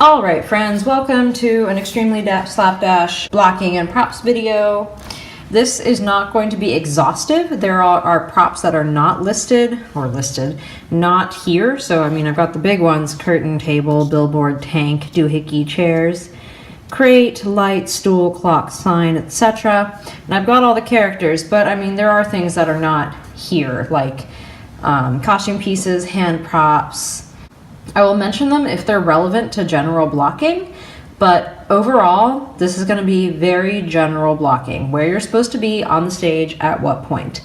All right, friends, welcome to an extremely slapdash blocking and props video. This is not going to be exhaustive. There are props that are not listed, not here. So, I mean, I've got the big ones: curtain, table, billboard, tank, doohickey, chairs, crate, light, stool, clock, sign, etc. And I've got all the characters, but I mean, there are things that are not here, like costume pieces, hand props. I will mention them if they're relevant to general blocking, but overall, this is going to be very general blocking, where you're supposed to be on the stage at what point.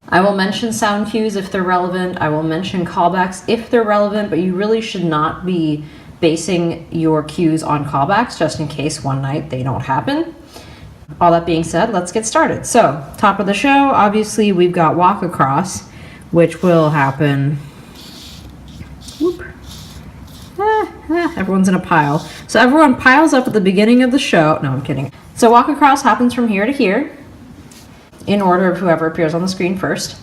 I will mention sound cues if they're relevant. I will mention callbacks if they're relevant, but you really should not be basing your cues on callbacks just in case one night they don't happen. All that being said, let's get started. So, top of the show, obviously we've got walk across, which will happen. Whoop. Everyone's in a pile. So everyone piles up at the beginning of the show. No, I'm kidding. So walk across happens from here to here in order of whoever appears on the screen first.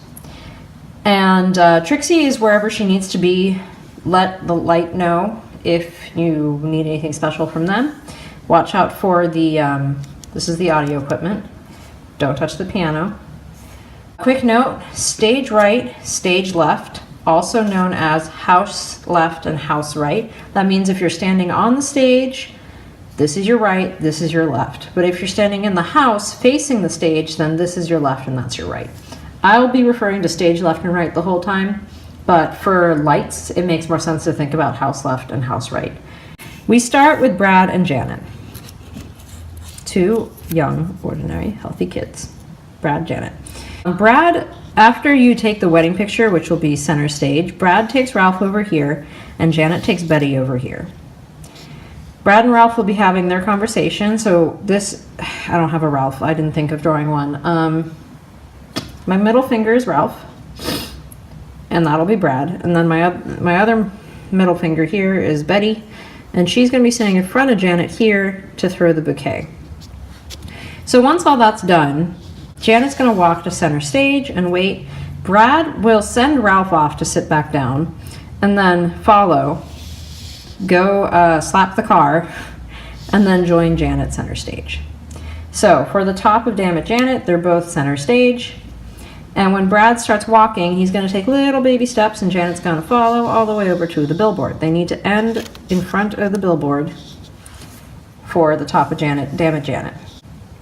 And Trixie is wherever she needs to be. Let the light know if you need anything special from them. Watch out for the, this is the audio equipment. Don't touch the piano. Quick note, stage right, stage left. Also known as house left and house right. That means if you're standing on the stage, this is your right, this is your left. But if you're standing in the house facing the stage, then this is your left and that's your right. I'll be referring to stage left and right the whole time, but for lights, it makes more sense to think about house left and house right. We start with Brad and Janet. Two young, ordinary, healthy kids. Brad, Janet. Brad, after you take the wedding picture, which will be center stage, Brad takes Ralph over here and Janet takes Betty over here. Brad and Ralph will be having their conversation. So this, I don't have a Ralph. I didn't think of drawing one. My middle finger is Ralph and that'll be Brad. And then my other middle finger here is Betty, and she's going to be sitting in front of Janet here to throw the bouquet. So once all that's done, Janet's going to walk to center stage and wait. Brad will send Ralph off to sit back down and then follow, go slap the car, and then join Janet center stage. So for the top of Damn It Janet, they're both center stage. And when Brad starts walking, he's going to take little baby steps and Janet's going to follow all the way over to the billboard. They need to end in front of the billboard for the top of Damn It Janet.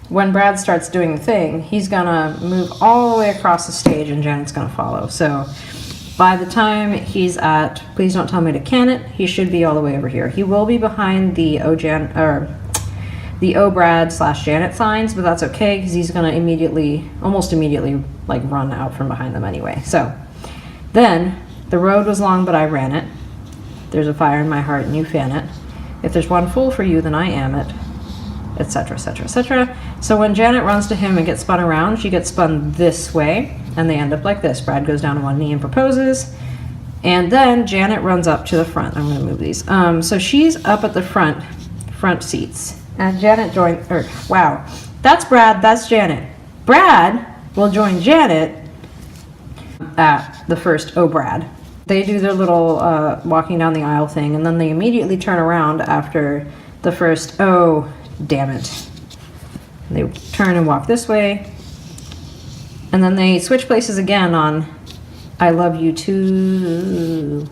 When Brad starts doing the thing, he's gonna move all the way across the stage and Janet's gonna follow. So by the time he's at Please Don't Tell Me to Can It, he should be all the way over here. He will be behind the O Brad / Janet signs, but that's okay because he's gonna almost immediately like run out from behind them anyway. So then, the road was long but I ran it. There's a fire in my heart and you fan it. If there's one fool for you, then I am it. Etc., etc., etc. So when Janet runs to him and gets spun around, she gets spun this way, and they end up like this. Brad goes down on one knee and proposes, and then Janet runs up to the front. I'm going to move these. So she's up at the front seats, and Janet wow, that's Brad, that's Janet. Brad will join Janet at the first Oh Brad. They do their little walking down the aisle thing, and then they immediately turn around after the first Oh Damn It. They turn and walk this way, and then they switch places again on I Love You Too.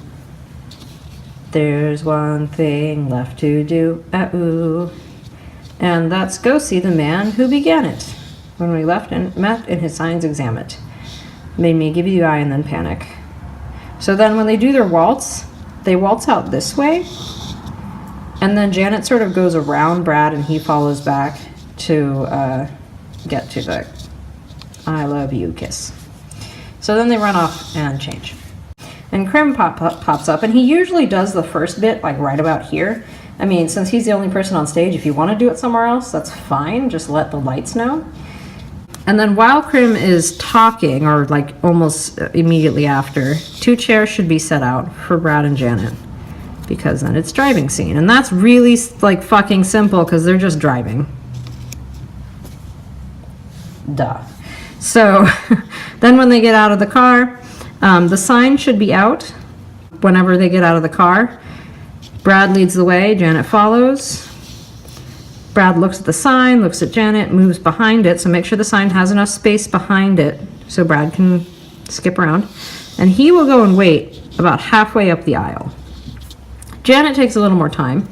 There's one thing left to do, ooh, and that's go see the man who began it. When we left and met in his signs examine it. Made me give you the eye and then panic. So then when they do their waltz, they waltz out this way. And then Janet sort of goes around Brad and he follows back to get to the I love you kiss. So then they run off and change. And Krim pops up, and he usually does the first bit like right about here. I mean, since he's the only person on stage, if you want to do it somewhere else, that's fine. Just let the lights know. And then while Krim is talking, or like almost immediately after, two chairs should be set out for Brad and Janet, because then it's driving scene. And that's really like fucking simple because they're just driving. Duh. So then when they get out of the car, the sign should be out whenever they get out of the car. Brad leads the way, Janet follows. Brad looks at the sign, looks at Janet, moves behind it, so make sure the sign has enough space behind it so Brad can skip around. And he will go and wait about halfway up the aisle. Janet takes a little more time.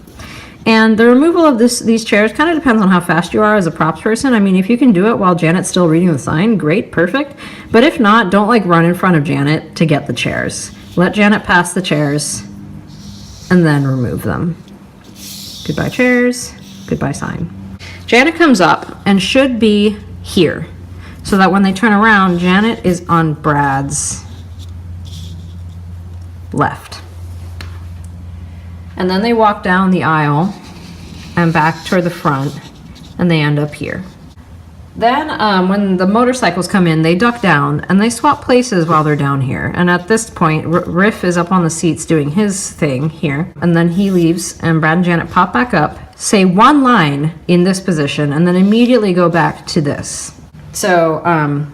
And the removal of these chairs kind of depends on how fast you are as a props person. I mean, if you can do it while Janet's still reading the sign, great, perfect. But if not, don't like run in front of Janet to get the chairs. Let Janet pass the chairs and then remove them. Goodbye chairs, goodbye sign. Janet comes up and should be here so that when they turn around, Janet is on Brad's left. And then they walk down the aisle and back toward the front, and they end up here. Then when the motorcycles come in, they duck down and they swap places while they're down here. And at this point, Riff is up on the seats doing his thing here, and then he leaves and Brad and Janet pop back up, say one line in this position, and then immediately go back to this. So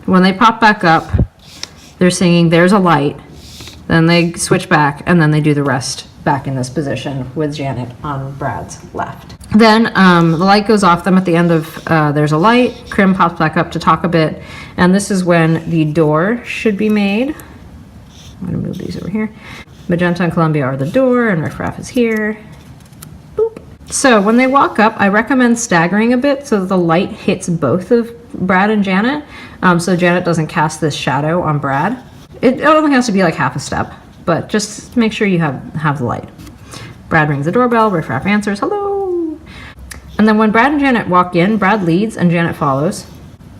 when they pop back up, they're singing "There's a Light," then they switch back, and then they do the rest back in this position with Janet on Brad's left. Then the light goes off them at the end of There's a Light. Crim pops back up to talk a bit, and this is when the door should be made. I'm gonna move these over here. Magenta and Columbia are the door, and Riff Raff is here. Boop. So when they walk up, I recommend staggering a bit so that the light hits both of Brad and Janet, so Janet doesn't cast this shadow on Brad. It only has to be like half a step, but just make sure you have the light. Brad rings the doorbell, Riff Raff answers, hello. And then when Brad and Janet walk in, Brad leads and Janet follows.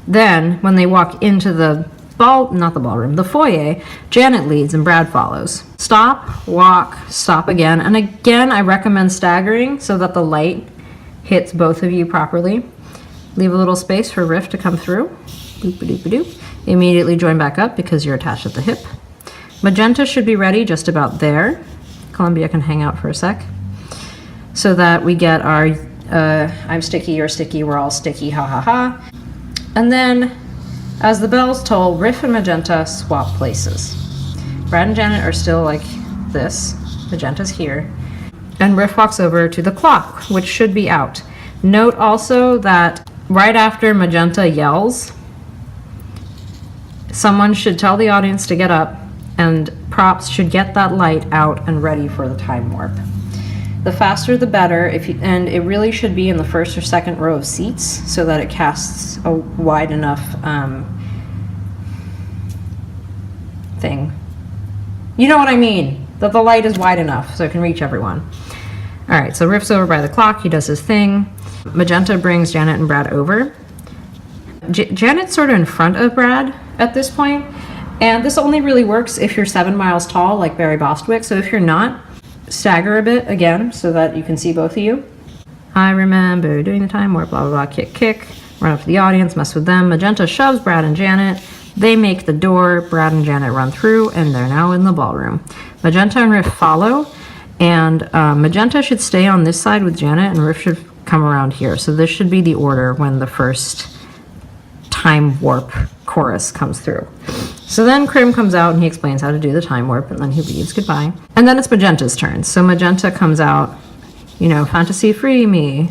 Then when they walk into the the foyer, Janet leads and Brad follows. Stop, walk, stop again. And again, I recommend staggering so that the light hits both of you properly. Leave a little space for Riff to come through. Boop-a-doop-a-doop. Immediately join back up because you're attached at the hip. Magenta should be ready just about there. Columbia can hang out for a sec. So that we get our I'm sticky, you're sticky, we're all sticky, ha ha ha. And then as the bells toll, Riff and Magenta swap places. Brad and Janet are still like this. Magenta's here. And Riff walks over to the clock, which should be out. Note also that right after Magenta yells, someone should tell the audience to get up, and props should get that light out and ready for the time warp. The faster the better, and it really should be in the first or second row of seats so that it casts a wide enough thing. You know what I mean? That the light is wide enough so it can reach everyone. All right, so Riff's over by the clock, he does his thing. Magenta brings Janet and Brad over. Janet's sort of in front of Brad at this point, and this only really works if you're 7 miles tall, like Barry Bostwick. So if you're not, stagger a bit again so that you can see both of you. I remember doing the time warp, blah, blah, blah, kick, kick. Run up to the audience, mess with them. Magenta shoves Brad and Janet. They make the door. Brad and Janet run through, and they're now in the ballroom. Magenta and Riff follow, and Magenta should stay on this side with Janet, and Riff should come around here. So this should be the order when the first time warp chorus comes through. So then Crim comes out and he explains how to do the time warp, and then he leaves. Goodbye. And then it's Magenta's turn. So Magenta comes out, you know, fantasy free me.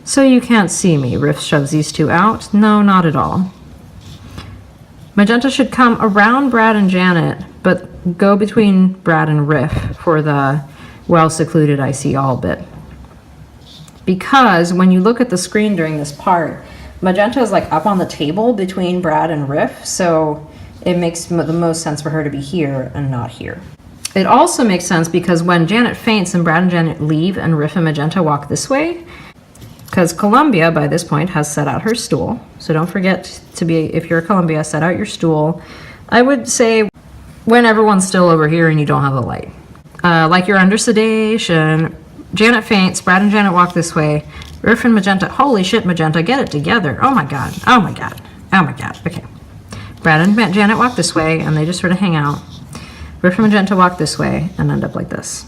So you can't see me. Riff shoves these two out. No, not at all. Magenta should come around Brad and Janet, but go between Brad and Riff for the well-secluded I see all bit. Because when you look at the screen during this part, Magenta is like up on the table between Brad and Riff, so it makes the most sense for her to be here and not here. It also makes sense because when Janet faints and Brad and Janet leave and Riff and Magenta walk this way, because Columbia by this point has set out her stool. So don't forget to be, if you're Columbia, set out your stool. I would say when everyone's still over here and you don't have the light. Like you're under sedation. Janet faints, Brad and Janet walk this way. Riff and Magenta, holy shit, Magenta, get it together. Oh my god, oh my god, oh my god. Okay. Brad and Janet walk this way and they just sort of hang out. Riff and Magenta walk this way and end up like this.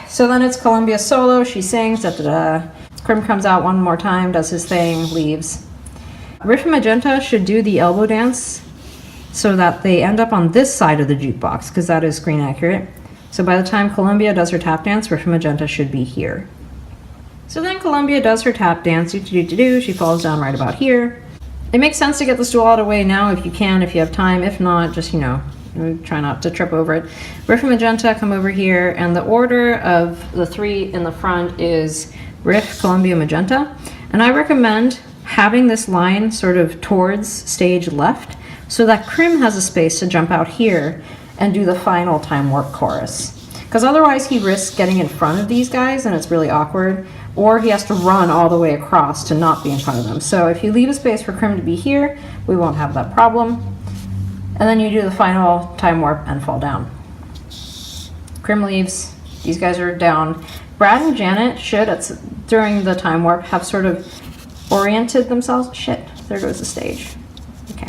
So then it's Columbia solo, she sings, da da da. Crim comes out one more time, does his thing, leaves. Riff and Magenta should do the elbow dance so that they end up on this side of the jukebox, because that is screen accurate. So by the time Columbia does her tap dance, Riff and Magenta should be here. So then Columbia does her tap dance, she falls down right about here. It makes sense to get the stool out of the way now if you can, if you have time. If not, just, try not to trip over it. Riff and Magenta come over here, and the order of the three in the front is Riff, Columbia, Magenta. And I recommend having this line sort of towards stage left so that Crim has a space to jump out here and do the final time warp chorus. Because otherwise he risks getting in front of these guys and it's really awkward, or he has to run all the way across to not be in front of them. So if you leave a space for Crim to be here, we won't have that problem. And then you do the final time warp and fall down. Crim leaves, these guys are down. Brad and Janet should, during the time warp, have sort of oriented themselves. Shit, there goes the stage. Okay.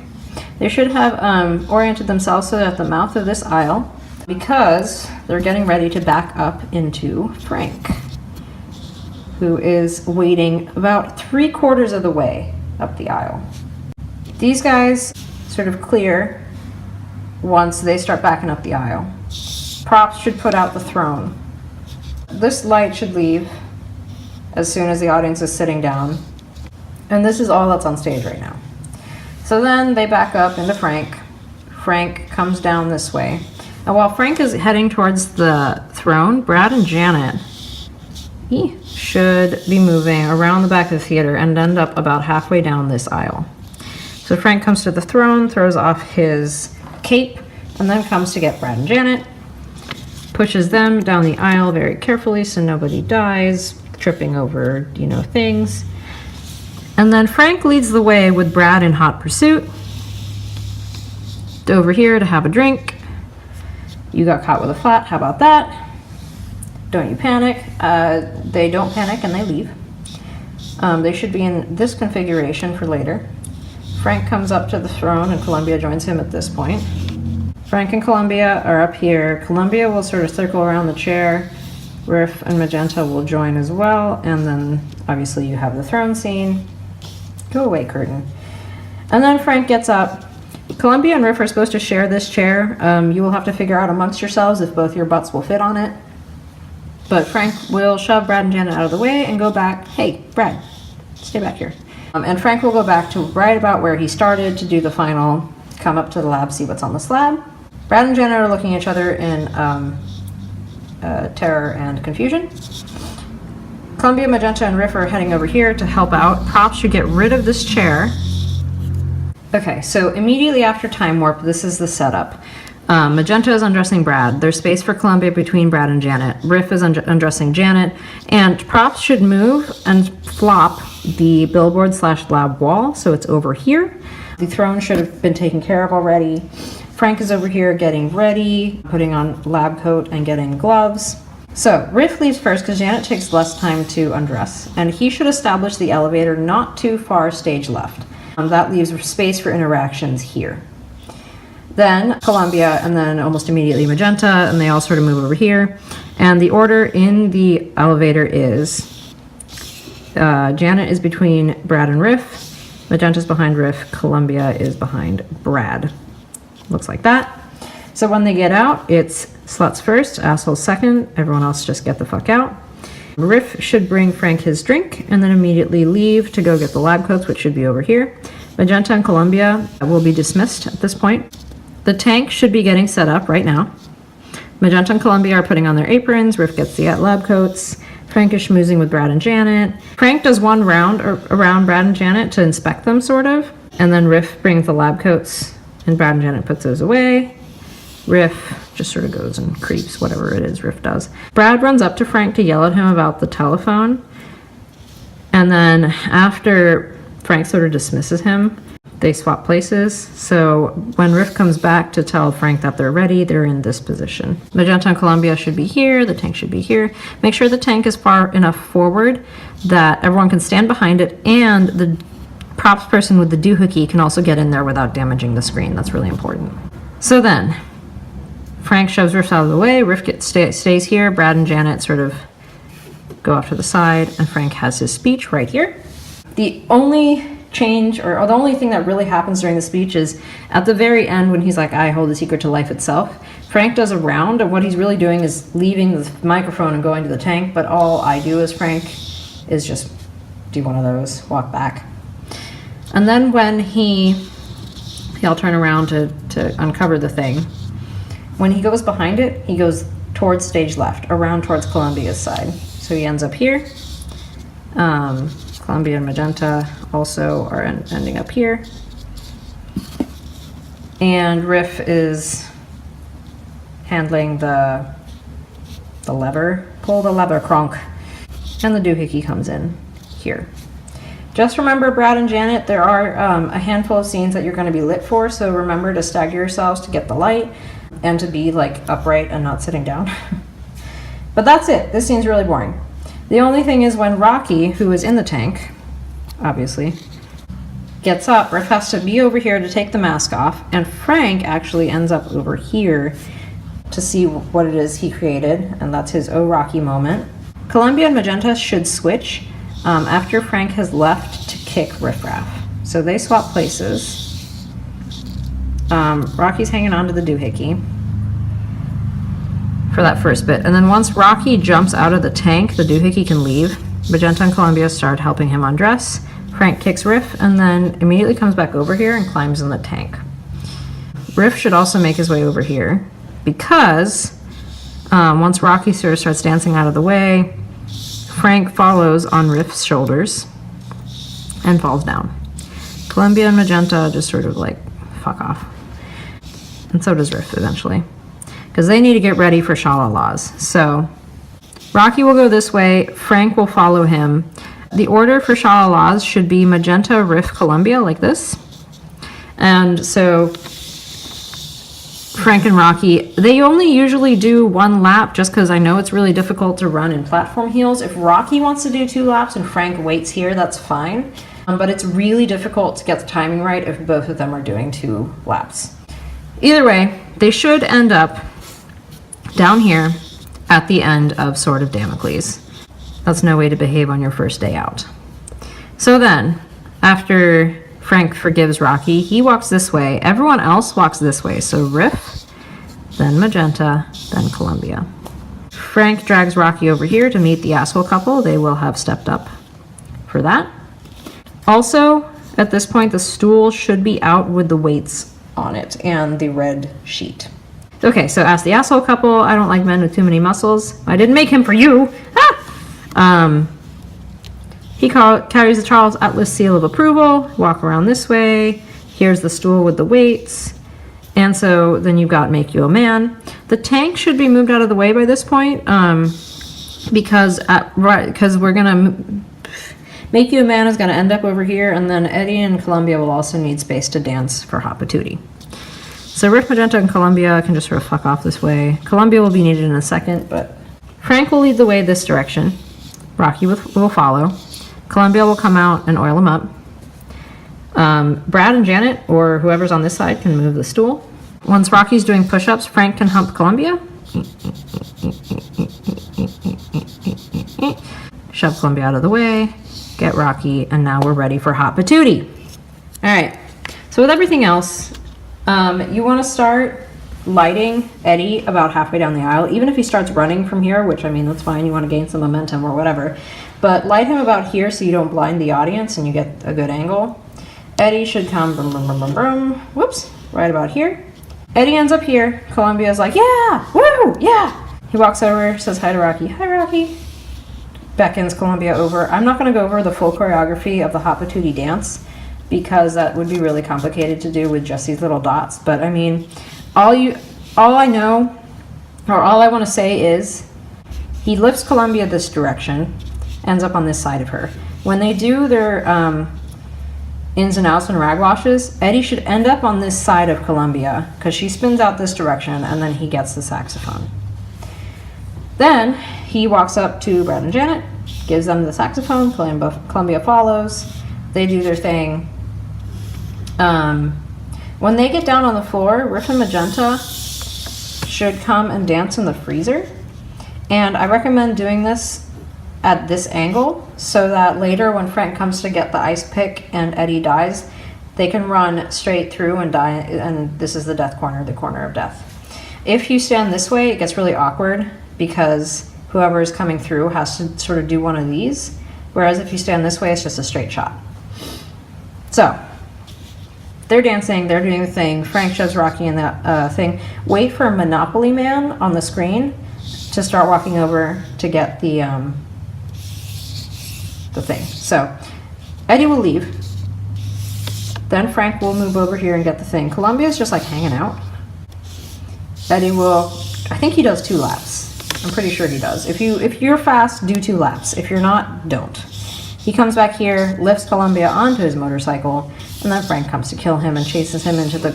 They should have oriented themselves so they're at the mouth of this aisle, because they're getting ready to back up into Frank, who is waiting about 3/4 of the way up the aisle. These guys sort of clear once they start backing up the aisle. Props should put out the throne. This light should leave as soon as the audience is sitting down. And this is all that's on stage right now. So then they back up into Frank. Frank comes down this way. And while Frank is heading towards the throne, Brad and Janet, he should be moving around the back of the theater and end up about halfway down this aisle. So Frank comes to the throne, throws off his cape, and then comes to get Brad and Janet, pushes them down the aisle very carefully so nobody dies, tripping over, things. And then Frank leads the way with Brad in hot pursuit over here to have a drink. You got caught with a flat, how about that? Don't you panic. They don't panic and they leave. They should be in this configuration for later. Frank comes up to the throne and Columbia joins him at this point. Frank and Columbia are up here. Columbia will sort of circle around the chair. Riff and Magenta will join as well. And then obviously you have the throne scene. Go away, curtain. And then Frank gets up. Columbia and Riff are supposed to share this chair. You will have to figure out amongst yourselves if both your butts will fit on it. But Frank will shove Brad and Janet out of the way and go back. Hey, Brad, stay back here. And Frank will go back to right about where he started to do the final, come up to the lab, see what's on the slab. Brad and Janet are looking at each other in terror and confusion. Columbia, Magenta, and Riff are heading over here to help out. Props should get rid of this chair. Okay, so immediately after time warp, this is the setup. Magenta is undressing Brad. There's space for Columbia between Brad and Janet. Riff is undressing Janet. And Props should move and flop the billboard/lab wall, so it's over here. The throne should have been taken care of already. Frank is over here getting ready, putting on lab coat and getting gloves. So Riff leaves first because Janet takes less time to undress, and he should establish the elevator not too far stage left. That leaves space for interactions here. Then Columbia, and then almost immediately Magenta, and they all sort of move over here. And the order in the elevator is Janet is between Brad and Riff, Magenta's behind Riff, Columbia is behind Brad. Looks like that. So when they get out, it's sluts first, assholes second, everyone else just get the fuck out. Riff should bring Frank his drink and then immediately leave to go get the lab coats, which should be over here. Magenta and Columbia will be dismissed at this point. The tank should be getting set up right now. Magenta and Columbia are putting on their aprons. Riff gets the lab coats. Frank is schmoozing with Brad and Janet. Frank does one round around Brad and Janet to inspect them, sort of. And then Riff brings the lab coats, and Brad and Janet puts those away. Riff just sort of goes and creeps, whatever it is Riff does. Brad runs up to Frank to yell at him about the telephone. And then after Frank sort of dismisses him, they swap places. So when Riff comes back to tell Frank that they're ready, they're in this position. Magenta and Columbia should be here. The tank should be here. Make sure the tank is far enough forward that everyone can stand behind it, and the props person with the doohickey can also get in there without damaging the screen. That's really important. So then Frank shoves Riff out of the way. Riff stays here. Brad and Janet sort of go off to the side, and Frank has his speech right here. The only change, or the only thing that really happens during the speech is at the very end when he's like, I hold the secret to life itself. Frank does a round, and what he's really doing is leaving the microphone and going to the tank, but all I do as Frank is just do one of those, walk back. And then when I'll turn around to uncover the thing. When he goes behind it, he goes towards stage left, around towards Columbia's side. So he ends up here. Columbia and Magenta also are ending up here. And Riff is handling the lever, pull the lever cronk, and the doohickey comes in here. Just remember, Brad and Janet, there are a handful of scenes that you're going to be lit for, so remember to stagger yourselves to get the light and to be like upright and not sitting down. But that's it. This scene's really boring. The only thing is when Rocky, who is in the tank, obviously, gets up, Riff has to be over here to take the mask off, and Frank actually ends up over here to see what it is he created, and that's his Oh Rocky moment. Columbia and Magenta should switch after Frank has left to kick Riff Raff. So they swap places. Rocky's hanging on to the doohickey for that first bit. And then once Rocky jumps out of the tank, the doohickey can leave. Magenta and Columbia start helping him undress. Frank kicks Riff and then immediately comes back over here and climbs in the tank. Riff should also make his way over here because once Rocky sort of starts dancing out of the way, Frank follows on Riff's shoulders and falls down. Columbia and Magenta just sort of like fuck off. And so does Riff eventually, because they need to get ready for Sha-La-Las. So Rocky will go this way, Frank will follow him. The order for Sha-La-Las should be Magenta, Riff, Columbia, like this. And so Frank and Rocky, they only usually do one lap just because I know it's really difficult to run in platform heels. If Rocky wants to do 2 laps and Frank waits here, that's fine. But it's really difficult to get the timing right if both of them are doing 2 laps. Either way, they should end up down here at the end of Sword of Damocles. That's no way to behave on your first day out. So then, after Frank forgives Rocky, he walks this way. Everyone else walks this way. So Riff, then Magenta, then Columbia. Frank drags Rocky over here to meet the asshole couple. They will have stepped up for that. Also, at this point, the stool should be out with the weights on it and the red sheet. Okay, so ask the asshole couple, I don't like men with too many muscles. I didn't make him for you. He carries the Charles Atlas seal of approval. Walk around this way. Here's the stool with the weights. And so then you've got Make You a Man. The tank should be moved out of the way by this point because we're going to... Make You a Man is going to end up over here, and then Eddie and Columbia will also need space to dance for Hot Patootie. So Riff, Magenta, and Columbia can just sort of fuck off this way. Columbia will be needed in a second, but Frank will lead the way this direction. Rocky will follow. Columbia will come out and oil him up. Brad and Janet, or whoever's on this side, can move the stool. Once Rocky's doing push-ups, Frank can hump Columbia. Shove Columbia out of the way. Get Rocky, and now we're ready for Hot Patootie. All right, so with everything else, you want to start lighting Eddie about halfway down the aisle, even if he starts running from here, which, I mean, that's fine. You want to gain some momentum or whatever. But light him about here so you don't blind the audience and you get a good angle. Eddie should come, brum, brum, brum, brum, brum. Whoops, right about here. Eddie ends up here. Columbia's like, yeah, woo, yeah. He walks over, says hi to Rocky. Hi, Rocky. Beckons Columbia over. I'm not going to go over the full choreography of the Hot Patootie dance because that would be really complicated to do with just these little dots. But I mean, all I know, or all I want to say is he lifts Columbia this direction, ends up on this side of her. When they do their ins and outs and rag washes, Eddie should end up on this side of Columbia because she spins out this direction and then he gets the saxophone. Then he walks up to Brad and Janet, gives them the saxophone, Columbia follows, they do their thing. When they get down on the floor, Riff and Magenta should come and dance in the freezer. And I recommend doing this at this angle so that later when Frank comes to get the ice pick and Eddie dies, they can run straight through and die, and this is the death corner, the corner of death. If you stand this way, it gets really awkward because whoever is coming through has to sort of do one of these, whereas if you stand this way, it's just a straight shot. So they're dancing, they're doing the thing. Frank shoves Rocky in that thing. Wait for Monopoly Man on the screen to start walking over to get the thing. So Eddie will leave. Then Frank will move over here and get the thing. Columbia's just like hanging out. Eddie will, I think he does 2 laps. I'm pretty sure he does. If you're fast, do 2 laps. If you're not, don't. He comes back here, lifts Columbia onto his motorcycle, and then Frank comes to kill him and chases him into the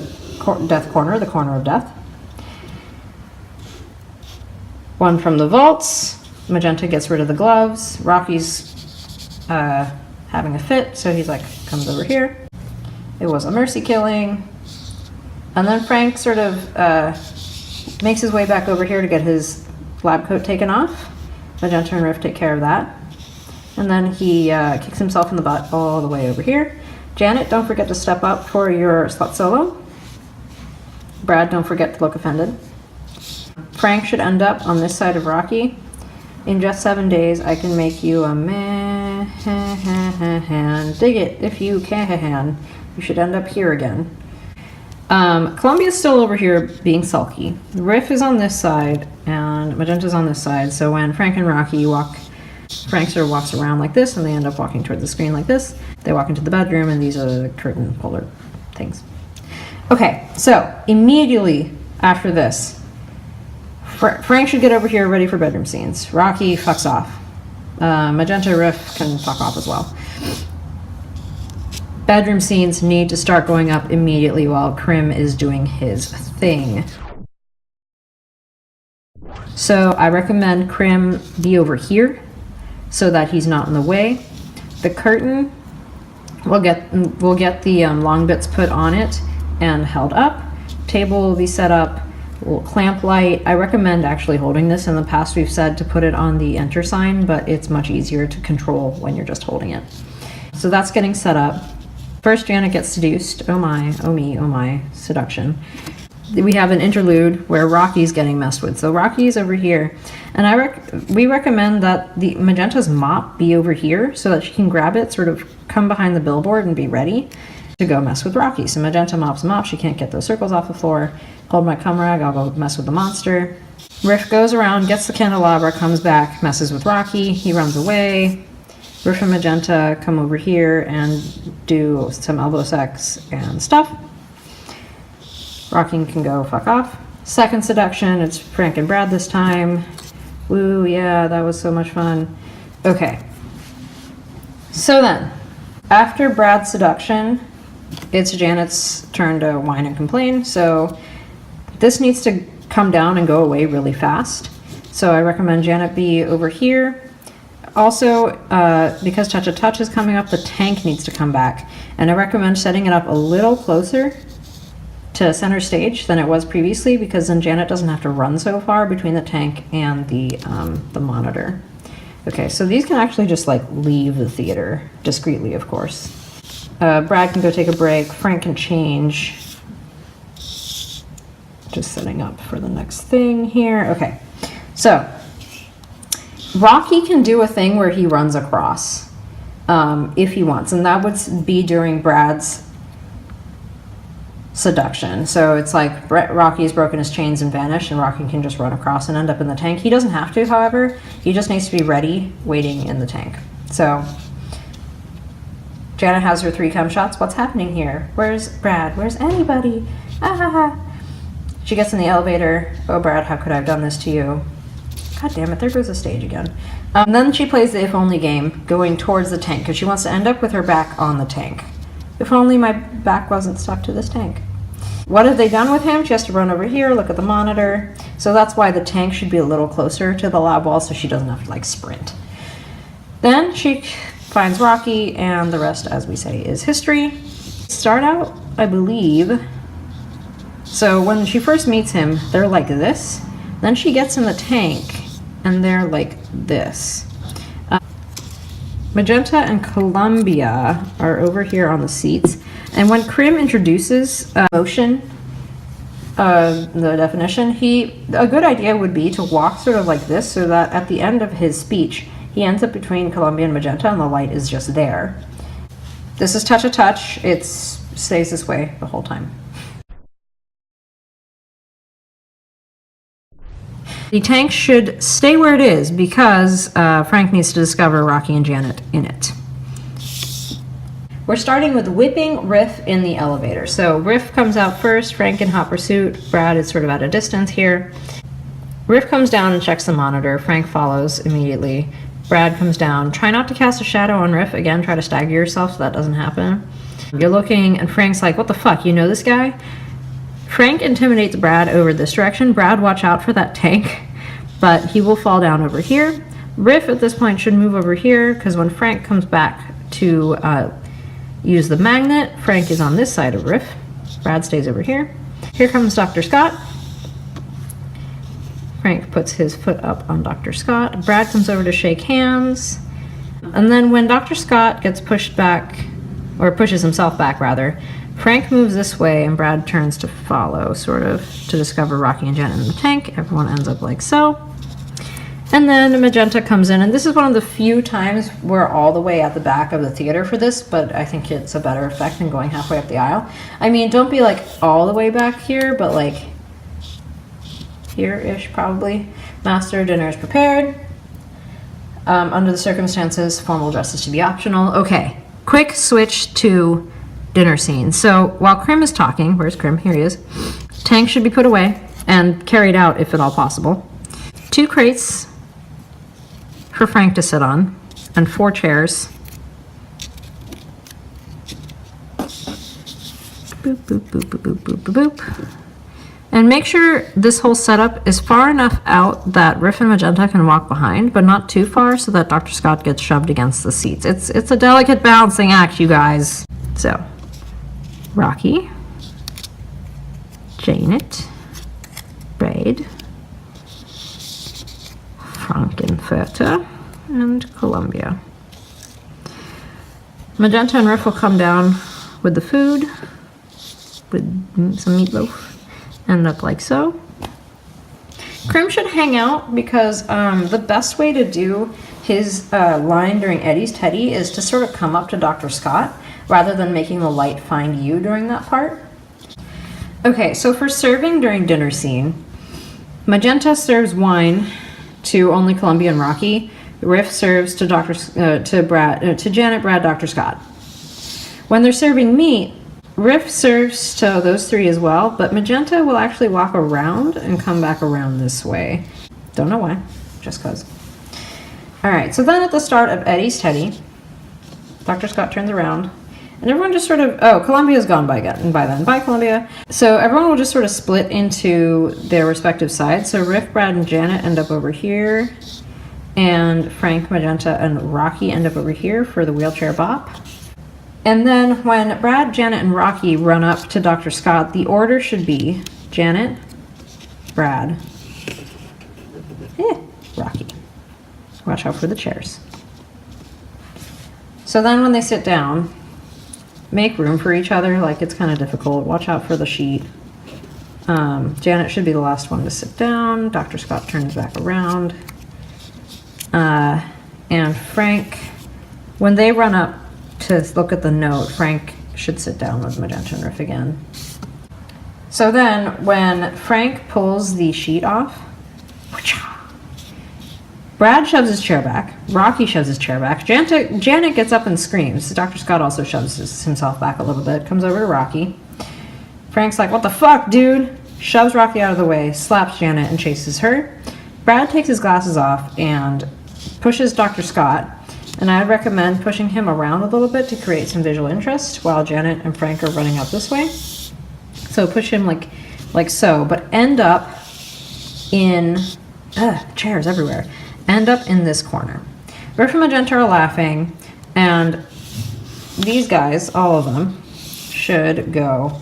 death corner, the corner of death. One from the vaults. Magenta gets rid of the gloves. Rocky's having a fit, so he's like, comes over here. It was a mercy killing. And then Frank sort of makes his way back over here to get his lab coat taken off. Magenta and Riff take care of that. And then he kicks himself in the butt all the way over here. Janet, don't forget to step up for your slut solo. Brad, don't forget to look offended. Frank should end up on this side of Rocky. In just 7 days, I can make you a man. Dig it if you can. You should end up here again. Columbia's still over here being sulky. Riff is on this side, and Magenta's on this side. So when Frank and Rocky walk, Frank sort of walks around like this, and they end up walking toward the screen like this. They walk into the bedroom, and these are the curtain puller things. Okay, so immediately after this, Frank should get over here ready for bedroom scenes. Rocky fucks off. Magenta, Riff can fuck off as well. Bedroom scenes need to start going up immediately while Krim is doing his thing. So I recommend Krim be over here so that he's not in the way. The curtain, we'll get the long bits put on it and held up. Table will be set up. Clamp light. I recommend actually holding this. In the past we've said to put it on the enter sign, but it's much easier to control when you're just holding it. So that's getting set up. First, Janet gets seduced. Oh my, oh me, oh my, seduction. We have an interlude where Rocky's getting messed with. So Rocky's over here, and we recommend that the Magenta's mop be over here so that she can grab it, sort of come behind the billboard and be ready to go mess with Rocky. So Magenta mops him up. She can't get those circles off the floor. Hold my cum rag. I'll go mess with the monster. Riff goes around, gets the candelabra, comes back, messes with Rocky. He runs away. Riff and Magenta come over here and do some elbow sex and stuff. Rocky can go fuck off. Second seduction, it's Frank and Brad this time. Woo, yeah, that was so much fun. Okay. So then, after Brad's seduction, it's Janet's turn to whine and complain. So this needs to come down and go away really fast. So I recommend Janet be over here. Also, because Touch a Touch is coming up, the tank needs to come back. And I recommend setting it up a little closer to center stage than it was previously, because then Janet doesn't have to run so far between the tank and the monitor. Okay, so these can actually just like leave the theater discreetly, of course. Brad can go take a break. Frank can change. Just setting up for the next thing here. Okay, so Rocky can do a thing where he runs across if he wants, and that would be during Brad's seduction. So it's like Rocky's broken his chains and vanished, and Rocky can just run across and end up in the tank. He doesn't have to, however. He just needs to be ready, waiting in the tank. So Janet has her 3 cum shots. What's happening here? Where's Brad? Where's anybody? Ah! She gets in the elevator. Oh, Brad, how could I have done this to you? God damn it, there goes the stage again. Then she plays the if only game, going towards the tank, because she wants to end up with her back on the tank. If only my back wasn't stuck to this tank. What have they done with him? She has to run over here, look at the monitor. So that's why the tank should be a little closer to the lab wall so she doesn't have to like sprint. Then she finds Rocky, and the rest, as we say, is history. Start out, I believe. So when she first meets him, they're like this. Then she gets in the tank, and they're like this. Magenta and Columbia are over here on the seats. And when Krim introduces motion, the definition, a good idea would be to walk sort of like this so that at the end of his speech, he ends up between Columbia and Magenta and the light is just there. This is touch a touch. It stays this way the whole time. The tank should stay where it is because Frank needs to discover Rocky and Janet in it. We're starting with whipping Riff in the elevator. So Riff comes out first, Frank in hot pursuit, Brad is sort of at a distance here. Riff comes down and checks the monitor, Frank follows immediately. Brad comes down, try not to cast a shadow on Riff, again, try to stagger yourself so that doesn't happen. You're looking and Frank's like, what the fuck, you know this guy? Frank intimidates Brad over this direction. Brad, watch out for that tank, but he will fall down over here. Riff at this point should move over here because when Frank comes back to use the magnet, Frank is on this side of Riff. Brad stays over here. Here comes Dr. Scott. Frank puts his foot up on Dr. Scott. Brad comes over to shake hands. And then when Dr. Scott gets pushed back, or pushes himself back rather, Frank moves this way and Brad turns to follow, sort of, to discover Rocky and Janet in the tank. Everyone ends up like so. And then Magenta comes in, and this is one of the few times we're all the way at the back of the theater for this, but I think it's a better effect than going halfway up the aisle. I mean, don't be like all the way back here, but like here-ish probably. Master, dinner is prepared. Under the circumstances, formal dress is to be optional. Okay, quick switch to dinner scene. So while Krim is talking, where's Krim? Here he is. Tank should be put away and carried out if at all possible. 2 crates for Frank to sit on and 4 chairs. Boop, boop, boop, boop, boop, boop, boop, boop. And make sure this whole setup is far enough out that Riff and Magenta can walk behind, but not too far so that Dr. Scott gets shoved against the seats. It's a delicate balancing act, you guys. So, Rocky, Janet, Braid, Frankenfurter, and Columbia. Magenta and Riff will come down with the food, with some meatloaf. End up like so. Krim should hang out because the best way to do his line during Eddie's Teddy is to sort of come up to Dr. Scott rather than making the light find you during that part. Okay, so for serving during dinner scene, Magenta serves wine to only Columbia and Rocky. Riff serves to Janet, Brad, Dr. Scott. When they're serving meat, Riff serves to those 3 as well, but Magenta will actually walk around and come back around this way. Don't know why, just cause. All right, so then at the start of Eddie's Teddy, Dr. Scott turns around, and everyone just sort of, oh, Columbia's gone by then. Bye, Columbia. So everyone will just sort of split into their respective sides. So Riff, Brad, and Janet end up over here, and Frank, Magenta, and Rocky end up over here for the wheelchair bop. And then when Brad, Janet, and Rocky run up to Dr. Scott, the order should be Janet, Brad, Rocky. Watch out for the chairs. So then when they sit down, make room for each other, like it's kind of difficult. Watch out for the sheet. Janet should be the last one to sit down. Dr. Scott turns back around. And Frank, when they run up to look at the note, Frank should sit down with Magenta and Riff again. So then, when Frank pulls the sheet off, Brad shoves his chair back, Rocky shoves his chair back, Janet gets up and screams. Dr. Scott also shoves himself back a little bit, comes over to Rocky. Frank's like, what the fuck, dude? Shoves Rocky out of the way, slaps Janet and chases her. Brad takes his glasses off and pushes Dr. Scott. And I would recommend pushing him around a little bit to create some visual interest while Janet and Frank are running up this way. So push him like so, but end up in, chairs everywhere. End up in this corner. Riff and Magenta are laughing, and these guys, all of them, should go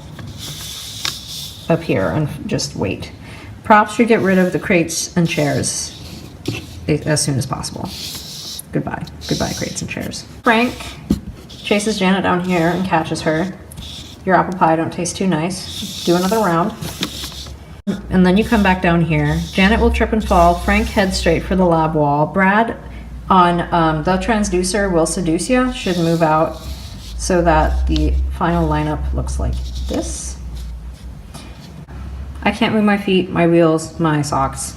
up here and just wait. Props should get rid of the crates and chairs as soon as possible. Goodbye. Goodbye, crates and chairs. Frank chases Janet down here and catches her. Your apple pie don't taste too nice. Do another round. And then you come back down here. Janet will trip and fall. Frank heads straight for the lab wall. Brad on the transducer will seduce you. Should move out so that the final lineup looks like this. I can't move my feet, my wheels, my socks.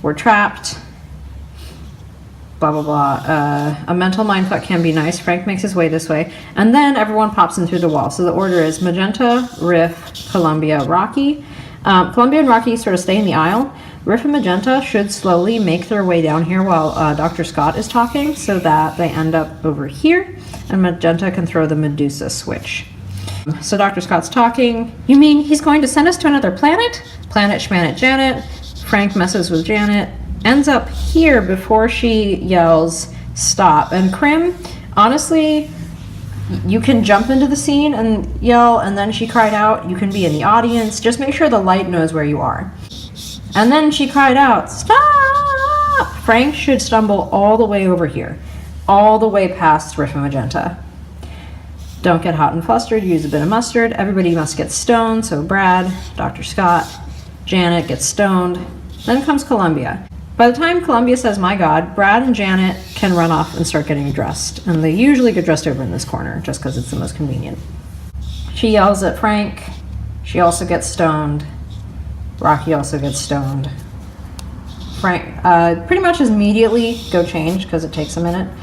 We're trapped. Blah, blah, blah. A mental mindfuck can be nice. Frank makes his way this way. And then everyone pops in through the wall. So the order is Magenta, Riff, Columbia, Rocky. Columbia and Rocky sort of stay in the aisle. Riff and Magenta should slowly make their way down here while Dr. Scott is talking so that they end up over here. And Magenta can throw the Medusa switch. So Dr. Scott's talking. You mean he's going to send us to another planet? Planet Schmanet Janet. Frank messes with Janet. Ends up here before she yells stop. And Krim, honestly, you can jump into the scene and yell, and then she cried out. You can be in the audience. Just make sure the light knows where you are. And then she cried out, stop! Frank should stumble all the way over here, all the way past Riff and Magenta. Don't get hot and flustered, use a bit of mustard. Everybody must get stoned, so Brad, Dr. Scott, Janet gets stoned. Then comes Columbia. By the time Columbia says, my God, Brad and Janet can run off and start getting dressed. And they usually get dressed over in this corner, just because it's the most convenient. She yells at Frank. She also gets stoned. Rocky also gets stoned. Frank pretty much immediately go change, because it takes a minute.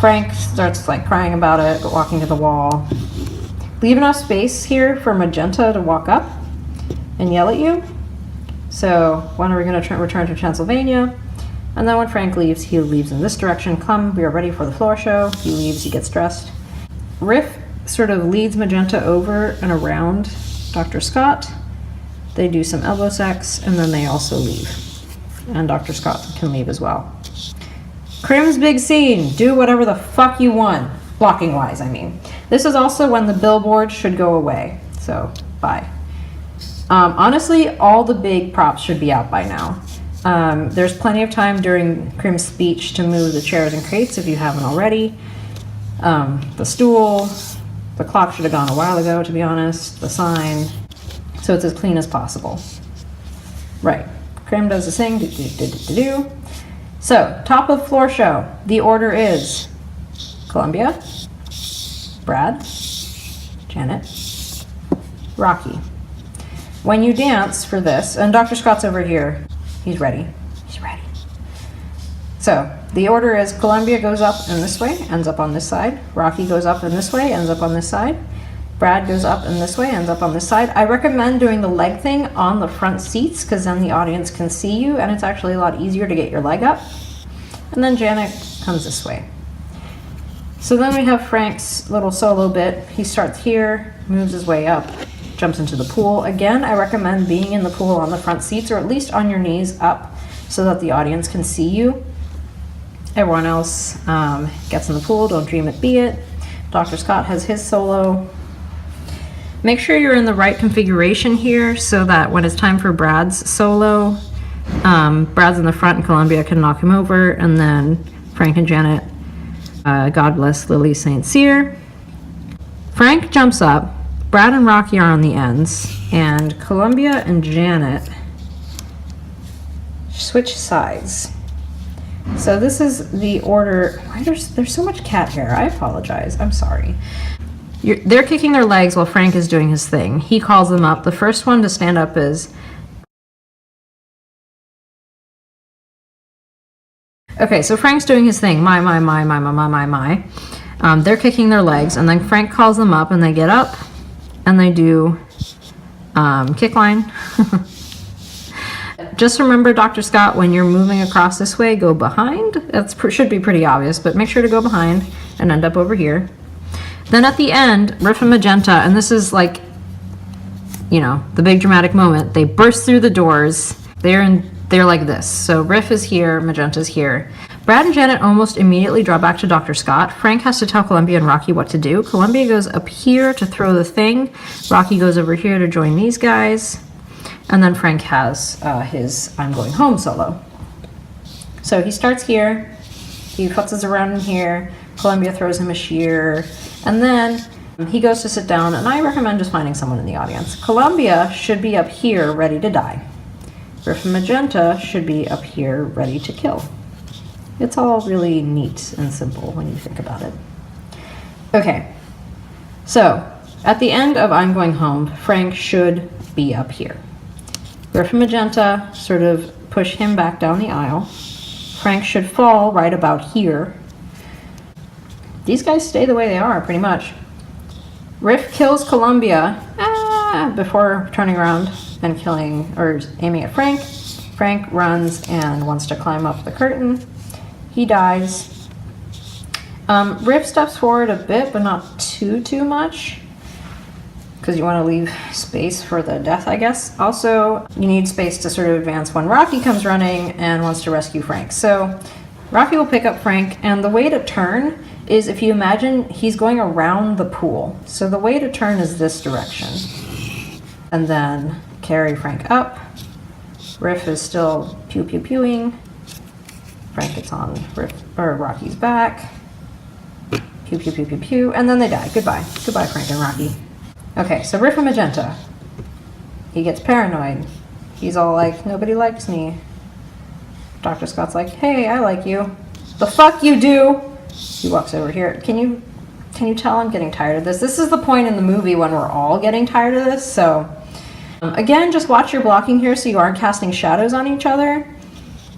Frank starts like crying about it, walking to the wall. Leave enough space here for Magenta to walk up and yell at you. So when are we going to return to Transylvania? And then when Frank leaves, he leaves in this direction. Come, we are ready for the floor show. He leaves, he gets dressed. Riff sort of leads Magenta over and around Dr. Scott. They do some elbow sex, and then they also leave. And Dr. Scott can leave as well. Krim's big scene. Do whatever the fuck you want. Blocking-wise, I mean. This is also when the billboard should go away. So, bye. Honestly, all the big props should be out by now. There's plenty of time during Krim's speech to move the chairs and crates if you haven't already. The stool, the clock should have gone a while ago, to be honest. The sign. So it's as clean as possible. Right. Krim does his thing. Do. So, top of floor show. The order is Columbia, Brad, Janet, Rocky. When you dance for this, and Dr. Scott's over here, he's ready. He's ready. So, the order is Columbia goes up in this way, ends up on this side. Rocky goes up in this way, ends up on this side. Brad goes up in this way, ends up on this side. I recommend doing the leg thing on the front seats, because then the audience can see you, and it's actually a lot easier to get your leg up. And then Janet comes this way. So then we have Frank's little solo bit. He starts here, moves his way up, jumps into the pool. Again, I recommend being in the pool on the front seats, or at least on your knees up, so that the audience can see you. Everyone else gets in the pool. Don't dream it, be it. Dr. Scott has his solo. Make sure you're in the right configuration here so that when it's time for Brad's solo, Brad's in the front and Columbia can knock him over, and then Frank and Janet, God bless Lily St. Cyr. Frank jumps up. Brad and Rocky are on the ends, and Columbia and Janet switch sides. So this is the order. Why there's so much cat hair? I apologize. I'm sorry. They're kicking their legs while Frank is doing his thing. He calls them up. The first one to stand up is... Okay, so Frank's doing his thing. My. They're kicking their legs, and then Frank calls them up, and they get up, and they do kick line. Just remember, Dr. Scott, when you're moving across this way, go behind. That should be pretty obvious, but make sure to go behind and end up over here. Then at the end, Riff and Magenta, and this is like, you know, the big dramatic moment. They burst through the doors. They're like this. So Riff is here, Magenta's here. Brad and Janet almost immediately draw back to Dr. Scott. Frank has to tell Columbia and Rocky what to do. Columbia goes up here to throw the thing. Rocky goes over here to join these guys. And then Frank has his I'm Going Home solo. So he starts here. He futzes around in here. Columbia throws him a shear. And then he goes to sit down, and I recommend just finding someone in the audience. Columbia should be up here ready to die. Riff and Magenta should be up here ready to kill. It's all really neat and simple when you think about it. Okay, so at the end of I'm Going Home, Frank should be up here. Riff and Magenta sort of push him back down the aisle. Frank should fall right about here. These guys stay the way they are, pretty much. Riff kills Columbia before turning around and killing or aiming at Frank. Frank runs and wants to climb up the curtain. He dies. Riff steps forward a bit, but not too much, because you want to leave space for the death, I guess. Also, you need space to sort of advance when Rocky comes running and wants to rescue Frank. So Rocky will pick up Frank, and the way to turn is, if you imagine, he's going around the pool. So the way to turn is this direction. And then carry Frank up. Riff is still pew-pew-pewing. Frank gets on Rocky's back. Pew-pew-pew-pew-pew. And then they die. Goodbye. Goodbye, Frank and Rocky. Okay, so Riff and Magenta. He gets paranoid. He's all like, nobody likes me. Dr. Scott's like, hey, I like you. The fuck you do? He walks over here. Can you tell I'm getting tired of this? This is the point in the movie when we're all getting tired of this. So again, just watch your blocking here so you aren't casting shadows on each other.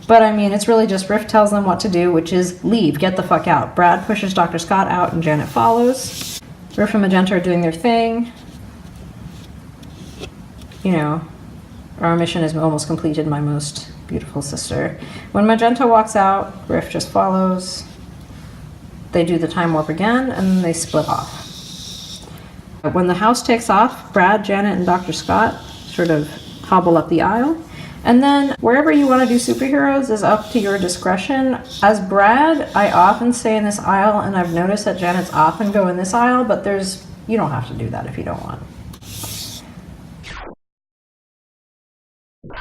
But I mean, it's really just Riff tells them what to do, which is leave, get the fuck out. Brad pushes Dr. Scott out and Janet follows. Riff and Magenta are doing their thing. You know, our mission is almost completed, my most beautiful sister. When Magenta walks out, Riff just follows. They do the time warp again, and then they split off. When the house takes off, Brad, Janet, and Dr. Scott sort of hobble up the aisle. And then wherever you want to do superheroes is up to your discretion. As Brad, I often stay in this aisle, and I've noticed that Janet's often go in this aisle, but you don't have to do that if you don't want.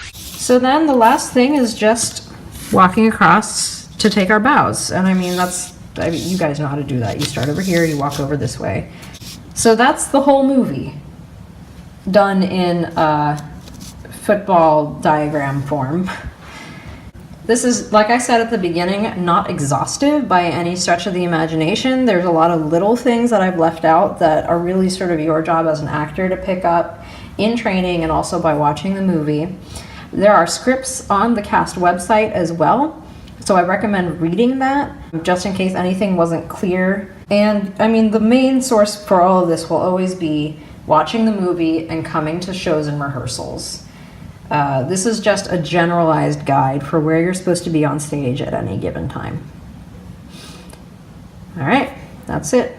So then the last thing is just walking across to take our bows. And I mean, you guys know how to do that. You start over here, you walk over this way. So that's the whole movie done in football diagram form. This is, like I said at the beginning, not exhaustive by any stretch of the imagination. There's a lot of little things that I've left out that are really sort of your job as an actor to pick up in training and also by watching the movie. There are scripts on the cast website as well, so I recommend reading that just in case anything wasn't clear. And I mean, the main source for all of this will always be watching the movie and coming to shows and rehearsals. This is just a generalized guide for where you're supposed to be on stage at any given time. All right, that's it.